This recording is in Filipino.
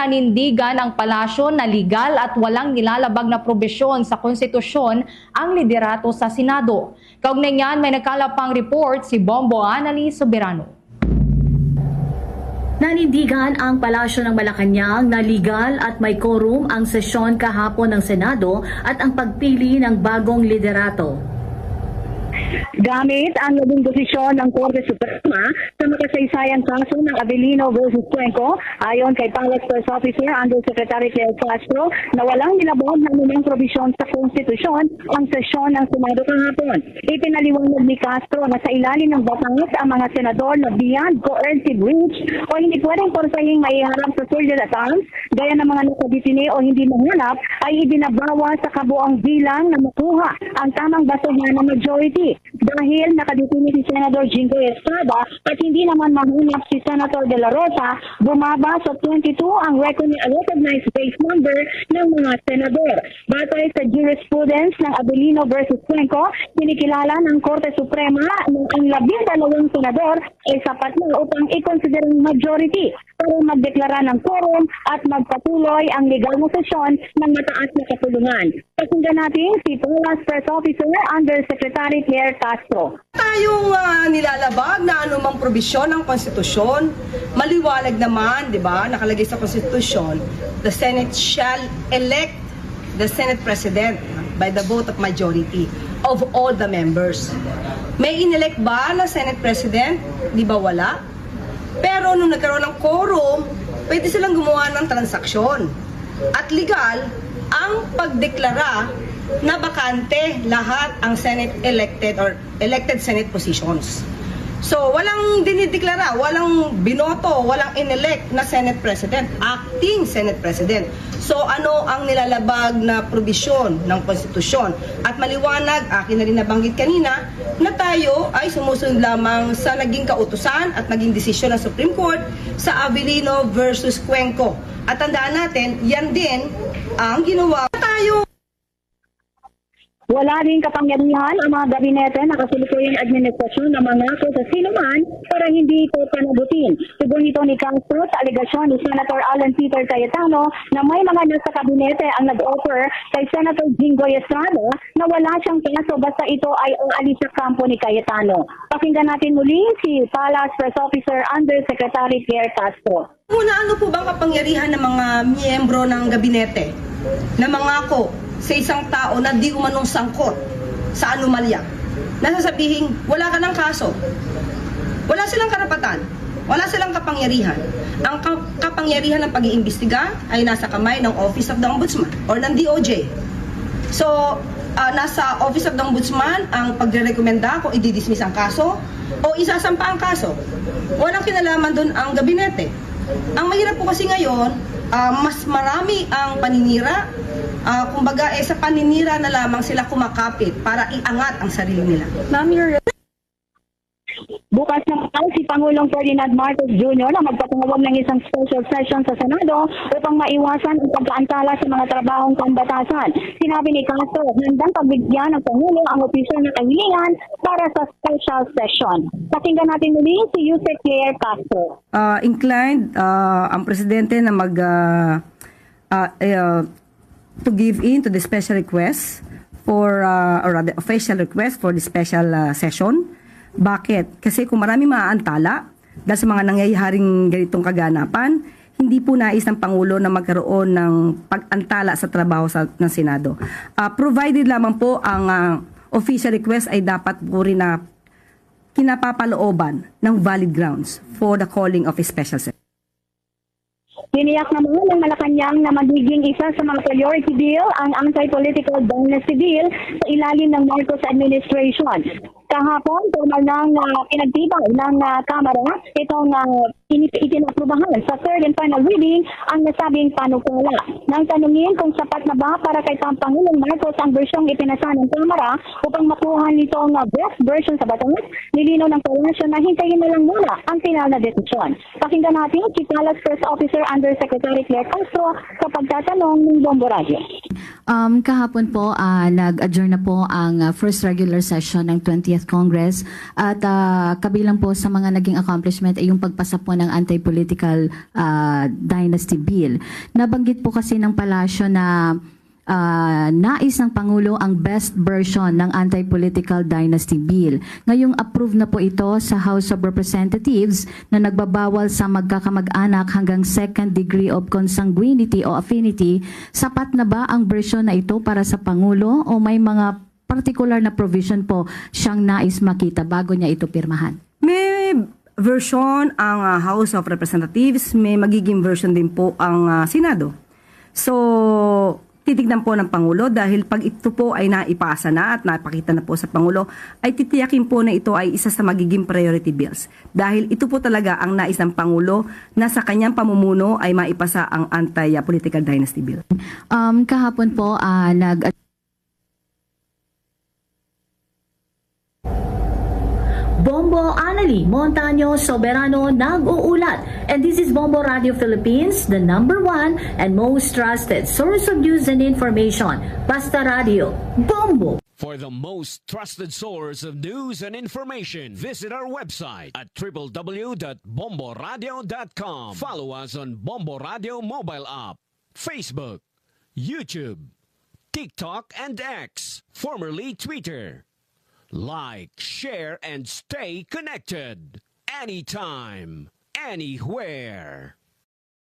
nanindigan ang palasyo na legal at walang nilalabag na probisyon sa konstitusyon ang liderato sa Senado. Kaugnay niyan, may nagkalapang report si Bombo Anali Soberano. Nanindigan ang Palasyo ng Malacanang na legal at may quorum ang sesyon kahapon ng Senado at ang pagpili ng bagong liderato. Gamit ang naging desisyon ng Korte Suprema sa makasaysayang kaso ng Avellino versus Cuenco, ayon kay Palace Press Officer Undersecretary Tel Castro na walang nilabag na anumang probisyon sa konstitusyon ang sesyon ng Senado kahapon. Ipinaliwanag ni Castro na sa ilalim ng batas ang mga senador na beyond coercive reach o hindi pwedeng porsahing maiharap sa surgeon at arms, gaya ng mga nakadetine o hindi mahanap, ay ibinabawa sa kabuang bilang na makuha ang tamang basuhan ng majority. Dahil nakadetine si Senator Jingo Estrada at hindi naman mahanap si Senator De La Rosa, bumaba sa 22 ang recognized base number ng mga senador. Batay sa jurisprudence ng Avellino versus Cuenco, kinikilala ng Korte Suprema na ang 12 senador ay sapat na upang i-consider majority para magdeklara ng quorum at magpatuloy ang legal na sesyon ng mataas na kapulungan. Pakinggan natin si Palace Press Officer Undersecretary Claire Castro. Tayong nilalabag na anumang probisyon ng konstitusyon, maliwanag naman, di ba, nakalagay sa konstitusyon, the Senate shall elect the Senate President by the vote of majority of all the members. May inelect ba na Senate President? Di ba wala? Pero nung nagkaroon ng quorum, pwede silang gumawa ng transaksyon. At legal, ang pagdeklara na bakante lahat ang Senate elected or elected Senate positions. So, walang dinideklara, walang binoto, walang inelect na Senate President, acting Senate President. So, ano ang nilalabag na probisyon ng konstitusyon? At maliwanag, akin na rin nabanggit kanina, na tayo ay sumusunod lamang sa naging kautusan at naging desisyon ng Supreme Court sa Avellino versus Cuenco. At tandaan natin, yan din ang ginawa tayo. Wala rin kapangyarihan ang mga gabinete na kasulukuyang administrasyon na mangako sa sinuman para hindi ito panagutin. Tugon ito ni Castro sa alegasyon ni Senator Alan Peter Cayetano na may mga nasa kabinete ang nag-offer kay Senator Jingo Estrada na wala siyang kaso basta ito ay aalis sa kampo ni Cayetano. Pakinggan natin muli si Palace Press Officer Undersecretary Claire Castro. Muna, ano po bang kapangyarihan ng mga miyembro ng gabinete na mangako sa isang tao na di umanong sangkot sa anomalya? Nasasabihin, wala ka ng kaso. Wala silang karapatan. Wala silang kapangyarihan. Ang kapangyarihan ng pag-iimbestiga ay nasa kamay ng Office of the Ombudsman or ng DOJ. So, nasa Office of the Ombudsman ang pagre-rekomenda kung i-dismiss ang kaso o isasampa ang kaso. Walang kinalaman doon ang gabinete. Ang mahirap po kasi ngayon, mas marami ang paninira. Kumbaga, sa paninira na lamang sila kumakapit para iangat ang sarili nila. Ma'am, bukas naman si Pangulong Ferdinand Marcos Jr. na magpapangawag ng isang special session sa Senado upang maiwasan ang pagkaantala sa mga trabahong pambatasan. Sinabi ni Castro, handang pagbigyan ng Pangulo ang opisyal na kahilingan para sa special session. Pakinggan natin muli si Yusek Claire Castro. Inclined ang Presidente na to give in to the special request for, or the official request for the special session. Bakit? Kasi kung marami maaantala dahil sa mga nangyayaring ganitong kaganapan, hindi po nais ng Pangulo na magkaroon ng pag-antala sa trabaho ng Senado. Provided lamang po ang official request ay dapat po rin na kinapapalooban ng valid grounds for the calling of a special session. Tiniyak naman ng Malacanang na magiging isa sa mga priority bill ang anti-political dynasty bill sa ilalim ng Marcos administration. Kahapon, formal nang pinagtibay ng Kamara itong itinaprubahan sa third and final reading ang nasabing panukala. Nang tanungin kung sapat na ba para kay Pangulong Marcos ang bersyong ipinasa ng Kamara upang makuha nitong best version sa batas, nilinaw ng Palasyo na hintayin na lang muna ang final na desisyon. Pakinggan natin si Palace Press Officer Undersecretary Claire Castro sa pagtatanong ng Bombo Radio. Kahapon po, nag-adjourn na po ang first regular session ng 20th Youth Congress at kabilang po sa mga naging accomplishment ay yung pagpasa po ng Anti-Political Dynasty Bill. Nabanggit po kasi ng palasyo na nais ng Pangulo ang best version ng Anti-Political Dynasty Bill. Ngayong approve na po ito sa House of Representatives na nagbabawal sa magkakamag-anak hanggang second degree of consanguinity o affinity. Sapat na ba ang version na ito para sa Pangulo o may mga particular na provision po siyang nais makita bago niya ito pirmahan? May version ang House of Representatives, may magiging version din po ang Senado. So, titignan po ng Pangulo dahil pag ito po ay naipasa na at napakita na po sa Pangulo, ay titiyakin po na ito ay isa sa magiging priority bills. Dahil ito po talaga ang nais ng Pangulo na sa kanyang pamumuno ay maipasa ang Anti-Political Dynasty Bill. Kahapon po Bombo Anali Montaño Soberano nag-uulat. And this is Bombo Radio Philippines, the #1 and most trusted source of news and information. Basta Radio, Bombo! For the most trusted source of news and information, visit our website at www.bomboradio.com. Follow us on Bombo Radio mobile app, Facebook, YouTube, TikTok, and X, formerly Twitter. Like, share, and stay connected. Anytime, anywhere.